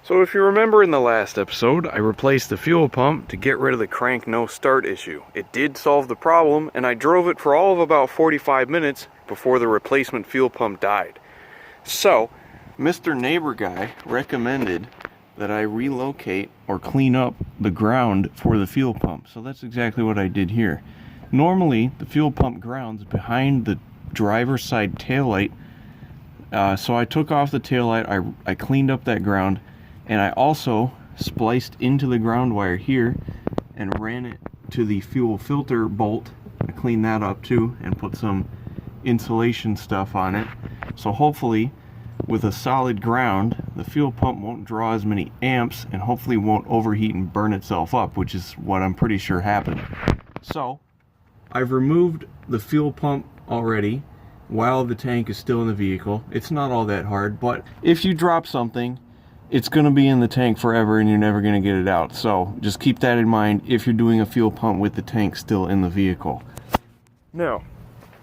So if you remember in the last episode, I replaced the fuel pump to get rid of the crank no start issue. It did solve the problem, and I drove it for all of about 45 minutes before the replacement fuel pump died. So, Mr. Neighbor Guy recommended that I relocate or clean up the ground for the fuel pump. So that's exactly what I did here. Normally, the fuel pump grounds behind the driver's side taillight. So I took off the taillight, I cleaned up that ground, and I also spliced into the ground wire here and ran it to the fuel filter bolt. I cleaned that up too and put some insulation stuff on it. So hopefully with a solid ground, the fuel pump won't draw as many amps and hopefully won't overheat and burn itself up, which is what I'm pretty sure happened. So I've removed the fuel pump already while the tank is still in the vehicle. It's not all that hard, but if you drop something, it's going to be in the tank forever and you're never going to get it out. So just keep that in mind if you're doing a fuel pump with the tank still in the vehicle. Now,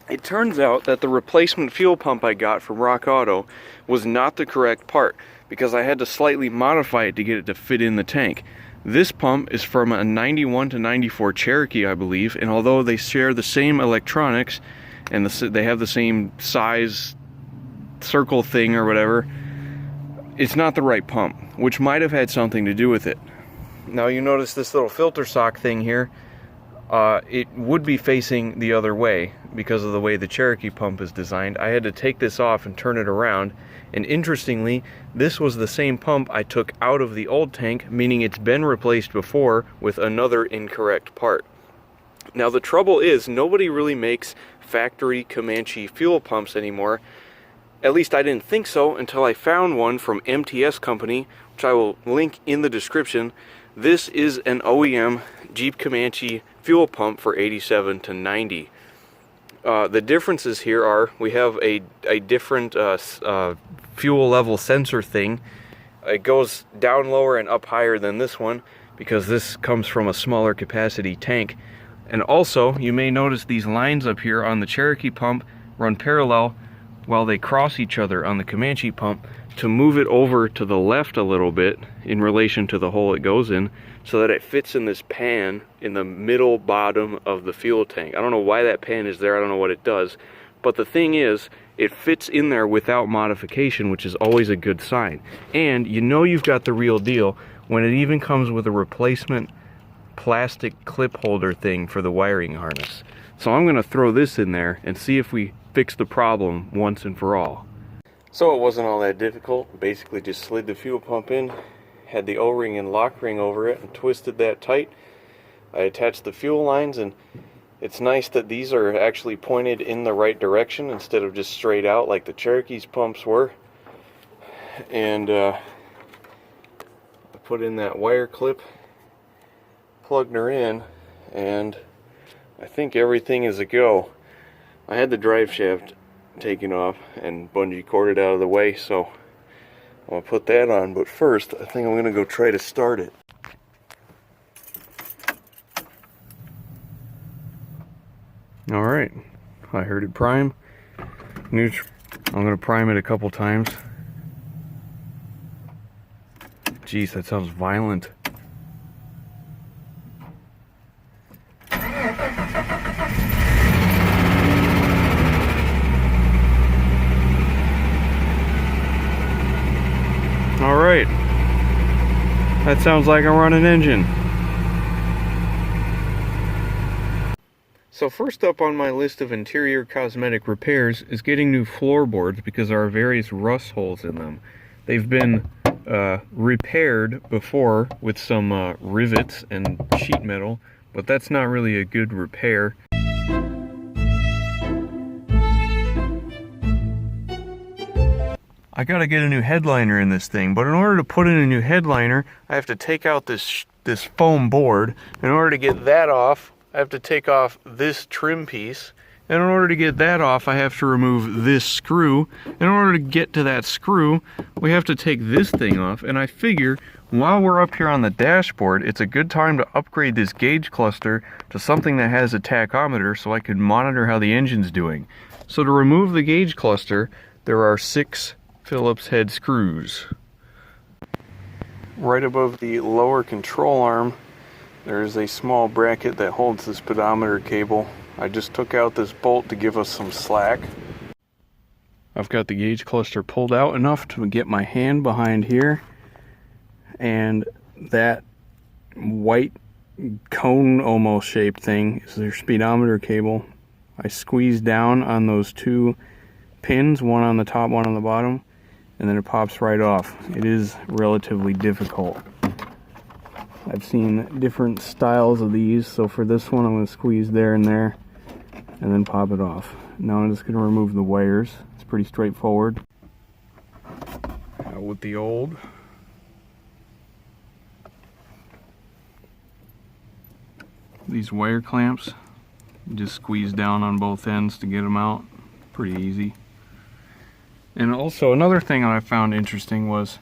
it turns out that the replacement fuel pump I got from Rock Auto was not the correct part because I had to slightly modify it to get it to fit in the tank. This pump is from a 91 to 94 Cherokee, I believe, and although they share the same electronics and they have the same size circle thing or whatever, it's not the right pump, which might have had something to do with it. Now you notice this little filter sock thing here, it would be facing the other way because of the way the Cherokee pump is designed. I had to take this off and turn it around, and interestingly, this was the same pump I took out of the old tank, meaning it's been replaced before with another incorrect part. Now the trouble is, nobody really makes factory Comanche fuel pumps anymore. At least I didn't think so until I found one from MTS Company, which I will link in the description. This is an OEM Jeep Comanche fuel pump for 87 to 90. The differences here are we have a different fuel level sensor thing. It goes down lower and up higher than this one because this comes from a smaller capacity tank. And also, you may notice these lines up here on the Cherokee pump run parallel while they cross each other on the Comanche pump to move it over to the left a little bit in relation to the hole it goes in so that it fits in this pan in the middle bottom of the fuel tank. I don't know why that pan is there, I don't know what it does, but the thing is, it fits in there without modification, which is always a good sign. And you know you've got the real deal when it even comes with a replacement plastic clip holder thing for the wiring harness. So I'm going to throw this in there and see if we fix the problem once and for all. So it wasn't all that difficult. Basically just slid the fuel pump in, had the O-ring and lock ring over it, and twisted that tight. I attached the fuel lines, and it's nice that these are actually pointed in the right direction instead of just straight out like the Cherokee's pumps were. And I put in that wire clip, plugged her in, and I think everything is a go. I had the drive shaft taken off and bungee corded out of the way, so I'll put that on, but first I think I'm going to go try to start it. Alright, I heard it prime. I'm going to prime it a couple times. Jeez, that sounds violent. Alright, that sounds like a running engine. So first up on my list of interior cosmetic repairs is getting new floorboards because there are various rust holes in them. They've been repaired before with some rivets and sheet metal, but that's not really a good repair. I gotta get a new headliner in this thing, but in order to put in a new headliner, I have to take out this foam board. In order to get that off, I have to take off this trim piece. And in order to get that off, I have to remove this screw. In order to get to that screw, we have to take this thing off. And I figure, while we're up here on the dashboard, it's a good time to upgrade this gauge cluster to something that has a tachometer so I can monitor how the engine's doing. So to remove the gauge cluster, there are 6 Phillips head screws. Right above the lower control arm, there is a small bracket that holds the speedometer cable. I just took out this bolt to give us some slack. I've got the gauge cluster pulled out enough to get my hand behind here, and that white cone almost shaped thing is their speedometer cable. I squeeze down on those two pins, one on the top, one on the bottom, and then it pops right off. It is relatively difficult. I've seen different styles of these, so for this one I'm going to squeeze there and there and then pop it off. Now I'm just going to remove the wires. It's pretty straightforward. Out with the old. These wire clamps, you just squeeze down on both ends to get them out. Pretty easy. And also another thing that I found interesting was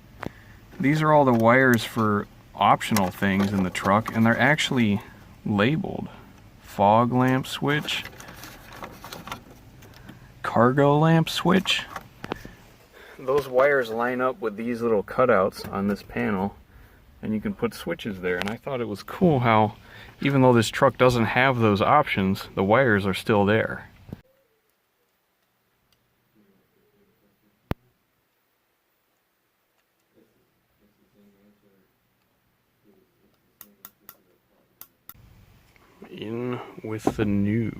these are all the wires for optional things in the truck, and they're actually labeled. Fog lamp switch, cargo lamp switch. Those wires line up with these little cutouts on this panel, and you can put switches there. And I thought it was cool how even though this truck doesn't have those options, the wires are still there. In with the new.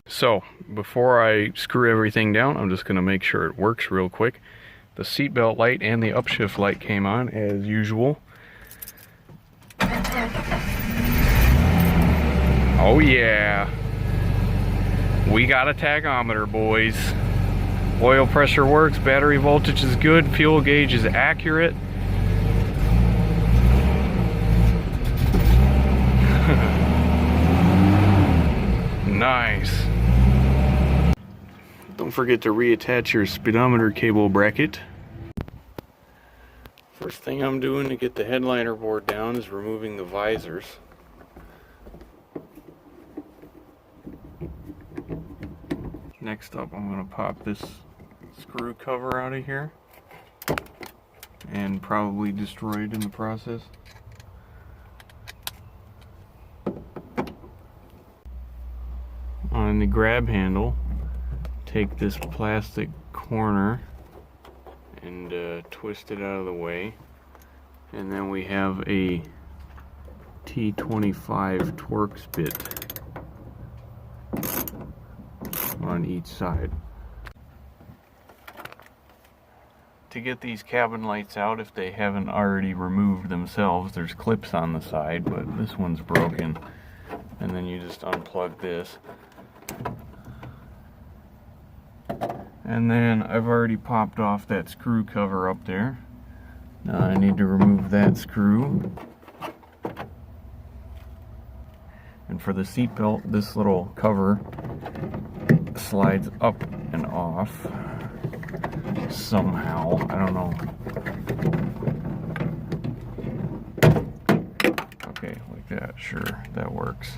So, before I screw everything down, I'm just going to make sure it works real quick. The seatbelt light and the upshift light came on as usual. Oh yeah, we got a tachometer, boys. Oil pressure works, battery voltage is good, fuel gauge is accurate. Nice. Don't forget to reattach your speedometer cable bracket. First thing I'm doing to get the headliner board down is removing the visors. Next up, I'm going to pop this screw cover out of here and probably destroy it in the process. On the grab handle, take this plastic corner and twist it out of the way, and then we have a T25 Torx bit on each side. To get these cabin lights out, if they haven't already removed themselves, there's clips on the side, but this one's broken, and then you just unplug this. And then I've already popped off that screw cover up there. Now I need to remove that screw. And for the seat belt, this little cover slides up and off somehow. I don't know. Okay, like that. Sure, that works.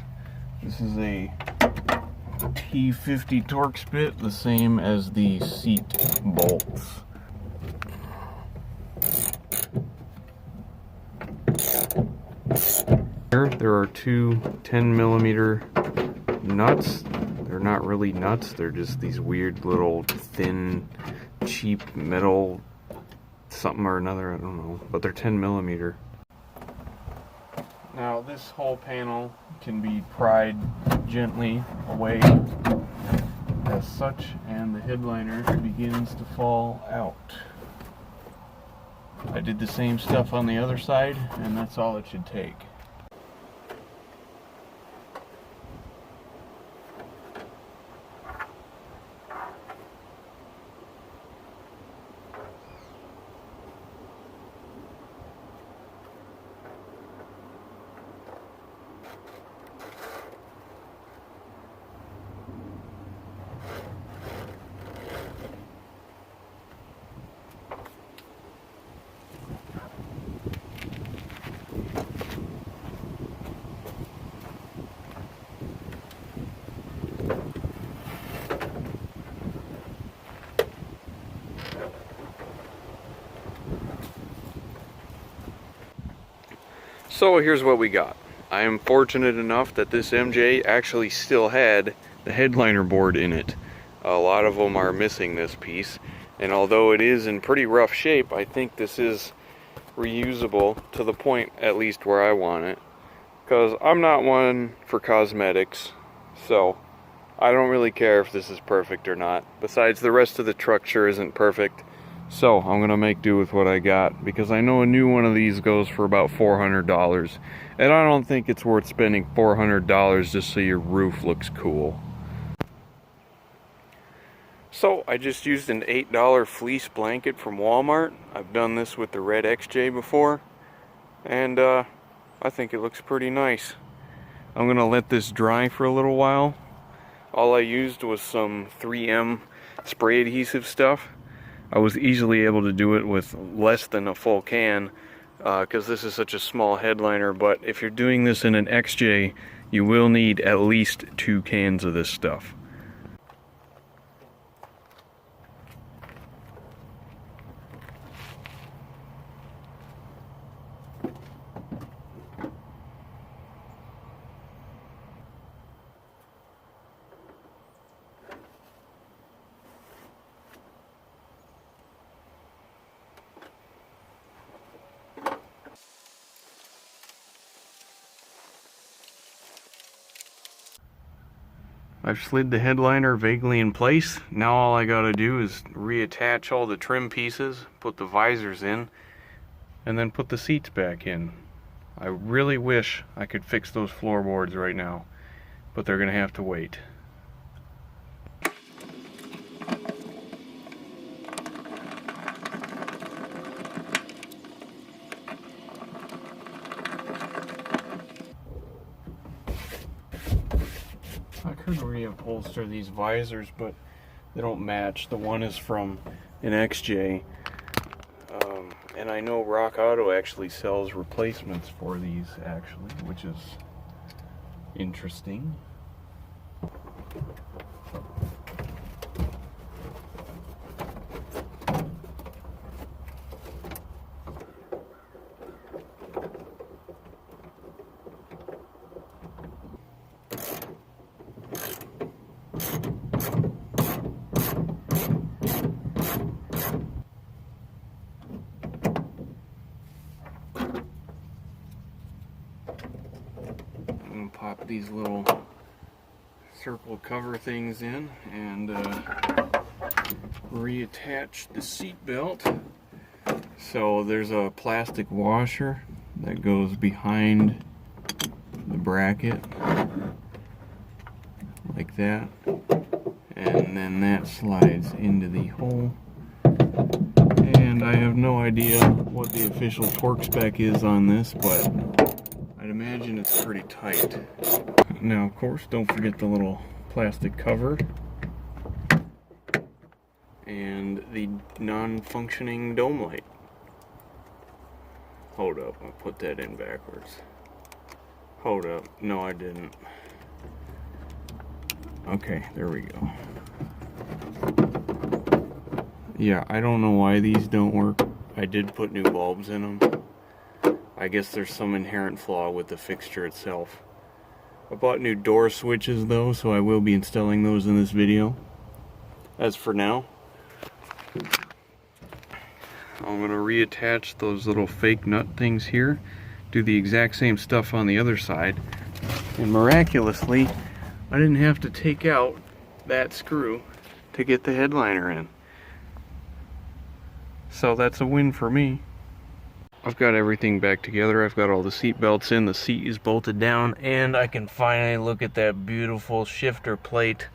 This is a T50 Torx bit, the same as the seat bolts. Here there are two 10mm nuts. They're not really nuts, they're just these weird little thin, cheap metal something or another, I don't know, but they're 10mm. Now this whole panel can be pried gently away as such, and the headliner begins to fall out. I did the same stuff on the other side, and that's all it should take. So here's what we got. I am fortunate enough that this MJ actually still had the headliner board in it. A lot of them are missing this piece, and although it is in pretty rough shape, I think this is reusable to the point at least where I want it, because I'm not one for cosmetics, so I don't really care if this is perfect or not. Besides, the rest of the truck sure isn't perfect, so I'm gonna make do with what I got, because I know a new one of these goes for about $400, and I don't think it's worth spending $400 just so your roof looks cool. So I just used an $8 fleece blanket from Walmart. I've done this with the red XJ before, and I think it looks pretty nice. I'm gonna let this dry for a little while. All I used was some 3M spray adhesive stuff. I was easily able to do it with less than a full can, because this is such a small headliner, but if you're doing this in an XJ, you will need at least 2 cans of this stuff. I've slid the headliner vaguely in place. Now all I gotta do is reattach all the trim pieces, put the visors in, and then put the seats back in. I really wish I could fix those floorboards right now, but they're gonna have to wait. I could reupholster these visors, but they don't match. The one is from an XJ, and I know Rock Auto actually sells replacements for these, actually, which is interesting. Pop these little circle cover things in and reattach the seat belt. So there's a plastic washer that goes behind the bracket like that, and then that slides into the hole. And I have no idea what the official torque spec is on this, but I'd imagine it's pretty tight. Now, of course, don't forget the little plastic cover and the non-functioning dome light. Hold up, I put that in backwards. Hold up, no I didn't. Okay, there we go. Yeah, I don't know why these don't work. I did put new bulbs in them. I guess there's some inherent flaw with the fixture itself. I bought new door switches though, so I will be installing those in this video. As for now, I'm going to reattach those little fake nut things here, do the exact same stuff on the other side, and miraculously, I didn't have to take out that screw to get the headliner in. So that's a win for me. I've got everything back together. I've got all the seat belts in, the seat is bolted down, and I can finally look at that beautiful shifter plate.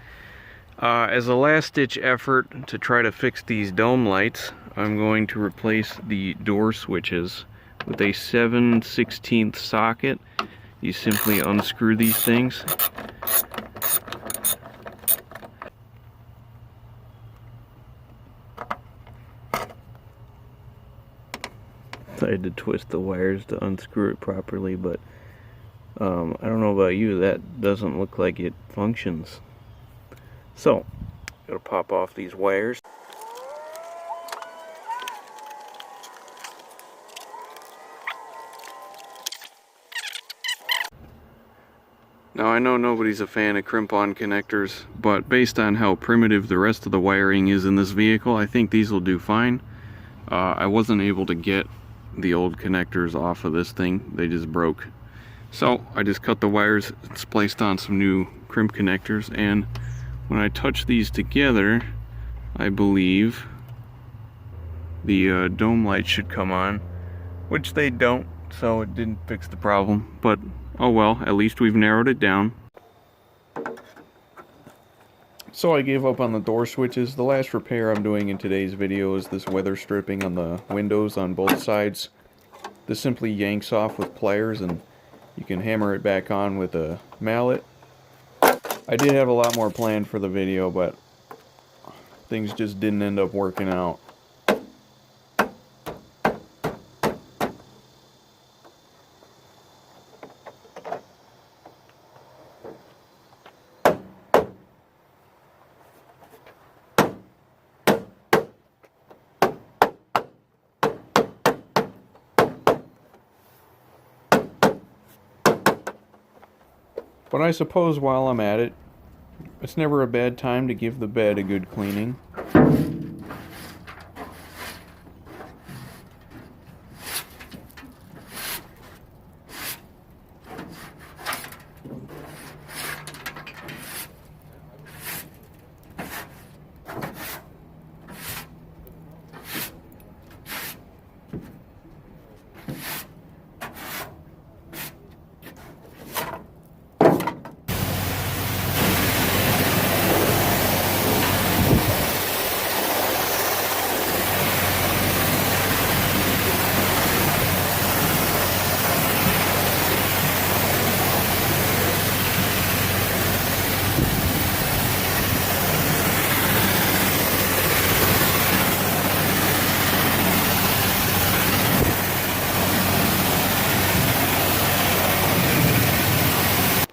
As a last-ditch effort to try to fix these dome lights, I'm going to replace the door switches with a 7/16 socket. You simply unscrew these things. I had to twist the wires to unscrew it properly, but I don't know about you, that doesn't look like it functions. So, gotta pop off these wires. Now I know nobody's a fan of crimp-on connectors, but based on how primitive the rest of the wiring is in this vehicle, I think these will do fine. I wasn't able to get the old connectors off of this thing, they just broke. So I just cut the wires, spliced on some new crimp connectors, and when I touch these together, I believe the dome light should come on, which they don't, so it didn't fix the problem, but oh well, at least we've narrowed it down. So I gave up on the door switches. The last repair I'm doing in today's video is this weather stripping on the windows on both sides. This simply yanks off with pliers and you can hammer it back on with a mallet. I did have a lot more planned for the video, but things just didn't end up working out. But I suppose while I'm at it, it's never a bad time to give the bed a good cleaning.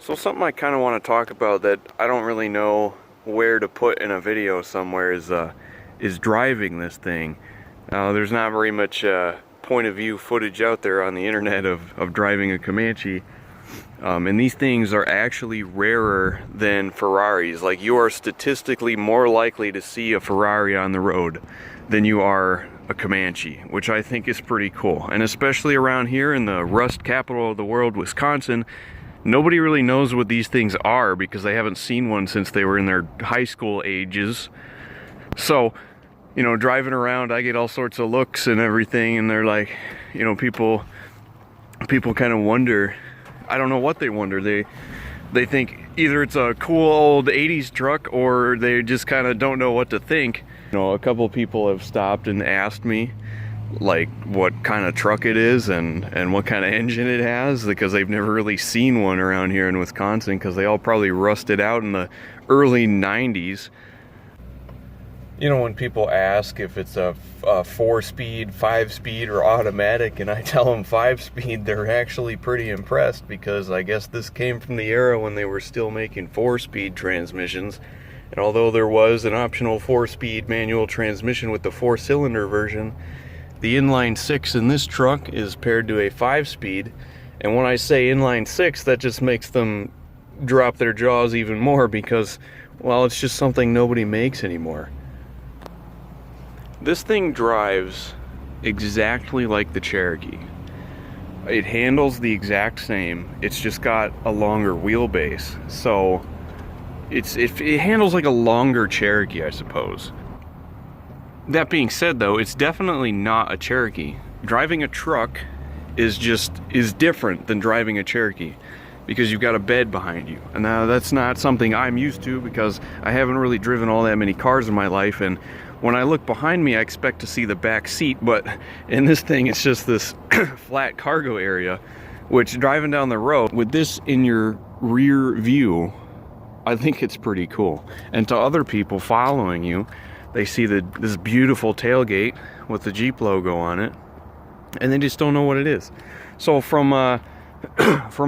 So something I kind of want to talk about that I don't really know where to put in a video somewhere is driving this thing. There's not very much point of view footage out there on the internet of driving a Comanche. And these things are actually rarer than Ferraris. Like, you are statistically more likely to see a Ferrari on the road than you are a Comanche, which I think is pretty cool. And especially around here in the rust capital of the world, Wisconsin, nobody really knows what these things are because they haven't seen one since they were in their high school ages. So, you know, driving around, I get all sorts of looks and everything, and they're like, you know, people kind of wonder. I don't know what they wonder. They think either it's a cool old 80s truck or they just kind of don't know what to think. You know, a couple people have stopped and asked me like what kind of truck it is and what kind of engine it has, because they've never really seen one around here in Wisconsin because they all probably rusted out in the early 90s. You know, when people ask if it's a 4-speed, 5-speed, or automatic, and I tell them 5-speed, they're actually pretty impressed because I guess this came from the era when they were still making 4-speed transmissions. And although there was an optional 4-speed manual transmission with the 4-cylinder version, the inline 6 in this truck is paired to a 5-speed. And when I say inline 6, that just makes them drop their jaws even more because, well, it's just something nobody makes anymore. This thing drives exactly like the Cherokee. It handles the exact same. It's just got a longer wheelbase. So it handles like a longer Cherokee, I suppose. That being said, though, it's definitely not a Cherokee. Driving a truck is different than driving a Cherokee because you've got a bed behind you. And now that's not something I'm used to because I haven't really driven all that many cars in my life, and when I look behind me I expect to see the back seat, but in this thing it's just this flat cargo area, which driving down the road with this in your rear view, I think it's pretty cool. And to other people following you, they see this beautiful tailgate with the Jeep logo on it, and they just don't know what it is. So from a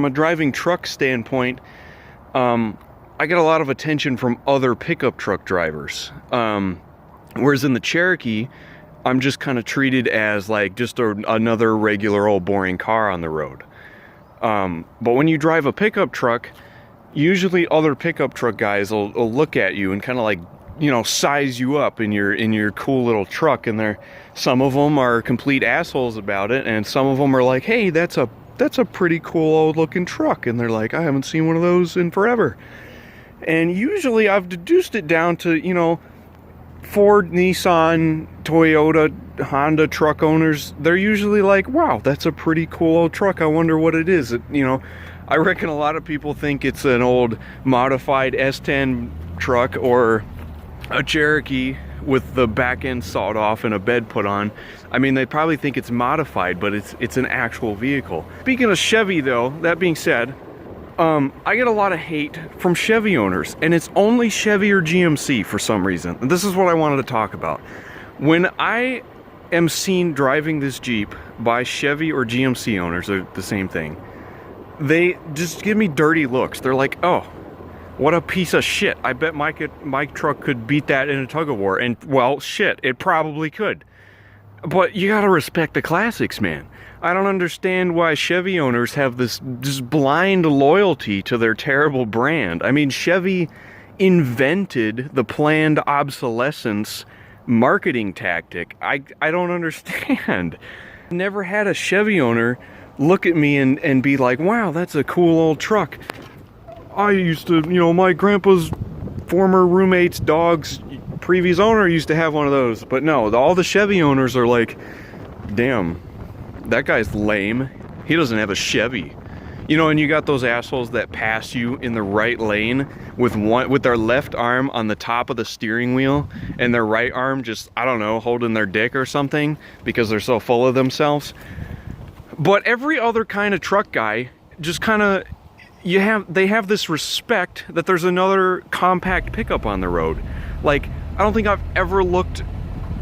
driving truck standpoint, I get a lot of attention from other pickup truck drivers. Whereas in the Cherokee, I'm just kind of treated as like just another regular old boring car on the road. But when you drive a pickup truck, usually other pickup truck guys will look at you and kind of like, you know, size you up in your cool little truck, and some of them are complete assholes about it, and some of them are like, hey, that's a pretty cool old looking truck, and they're like, I haven't seen one of those in forever. And usually I've deduced it down to, you know, Ford, Nissan, Toyota, Honda truck owners. They're usually like, wow, that's a pretty cool old truck, I wonder what it is. You know, I reckon a lot of people think it's an old modified S10 truck or a Cherokee with the back end sawed off and a bed put on. I mean, they probably think it's modified, but it's an actual vehicle. Speaking of Chevy though, that being said, I get a lot of hate from Chevy owners, and it's only Chevy or GMC for some reason. And this is what I wanted to talk about. When I am seen driving this Jeep by Chevy or GMC owners, they're the same thing, they just give me dirty looks. They're like, oh, what a piece of shit. I bet my truck could beat that in a tug-of-war. And, well, shit, it probably could. But you gotta respect the classics, man. I don't understand why Chevy owners have this just blind loyalty to their terrible brand. I mean, Chevy invented the planned obsolescence marketing tactic. I don't understand. Never had a Chevy owner look at me and be like, wow, that's a cool old truck. I used to, you know, my grandpa's former roommate's dog's previous owner used to have one of those. But no, all the Chevy owners are like, damn, that guy's lame. He doesn't have a Chevy. You know, and you got those assholes that pass you in the right lane with their left arm on the top of the steering wheel and their right arm just, I don't know, holding their dick or something because they're so full of themselves. But every other kind of truck guy just kind of, they have this respect that there's another compact pickup on the road. Like, I don't think I've ever looked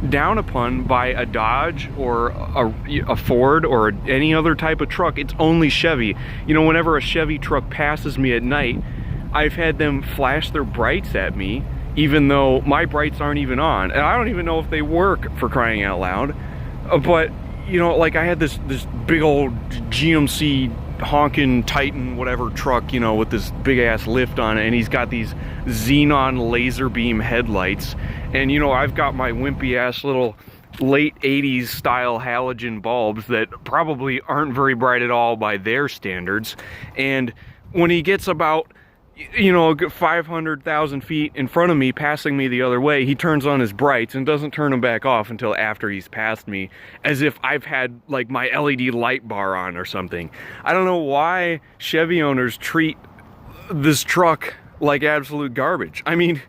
down upon by a Dodge or a Ford or any other type of truck. It's only Chevy. You know, whenever a Chevy truck passes me at night, I've had them flash their brights at me, even though my brights aren't even on. And I don't even know if they work, for crying out loud. But, you know, like I had this big old GMC honking Titan whatever truck, you know, with this big ass lift on it, and he's got these xenon laser beam headlights, and you know, I've got my wimpy ass little late 80s style halogen bulbs that probably aren't very bright at all by their standards. And when he gets about, you know, 500,000 feet in front of me, passing me the other way, he turns on his brights and doesn't turn them back off until after he's passed me, as if I've had like my LED light bar on or something. I don't know why Chevy owners treat this truck like absolute garbage. I mean,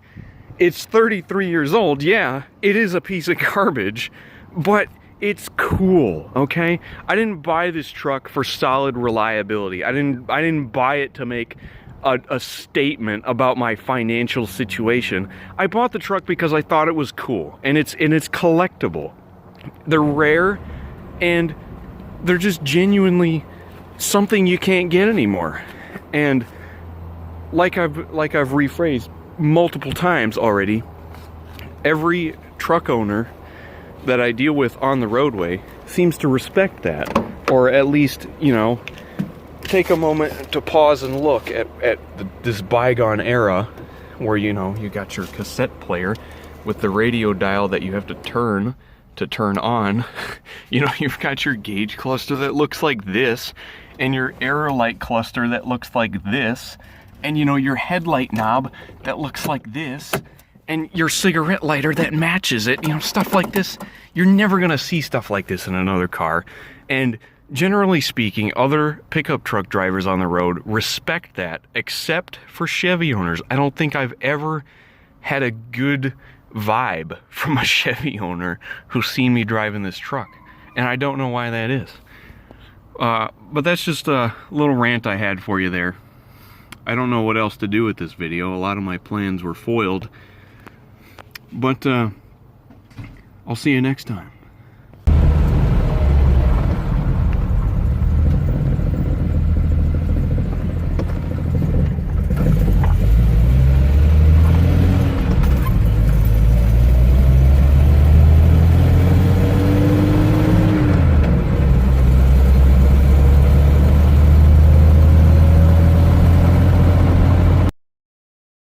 it's 33 years old. Yeah, it is a piece of garbage, but it's cool, okay? I didn't buy this truck for solid reliability. I didn't buy it to make a statement about my financial situation. I bought the truck because I thought it was cool, and it's collectible. They're rare, and they're just genuinely something you can't get anymore. And like I've rephrased multiple times already, every truck owner that I deal with on the roadway seems to respect that, or at least, you know, take a moment to pause and look at this bygone era where, you know, you got your cassette player with the radio dial that you have to turn on. You know, you've got your gauge cluster that looks like this, and your error light cluster that looks like this, and you know, your headlight knob that looks like this, and your cigarette lighter that matches it. You know, stuff like this. You're never gonna see stuff like this in another car. And generally speaking, other pickup truck drivers on the road respect that, except for Chevy owners. I don't think I've ever had a good vibe from a Chevy owner who's seen me driving this truck, and I don't know why that is. But that's just a little rant I had for you there. I don't know what else to do with this video. A lot of my plans were foiled, but I'll see you next time.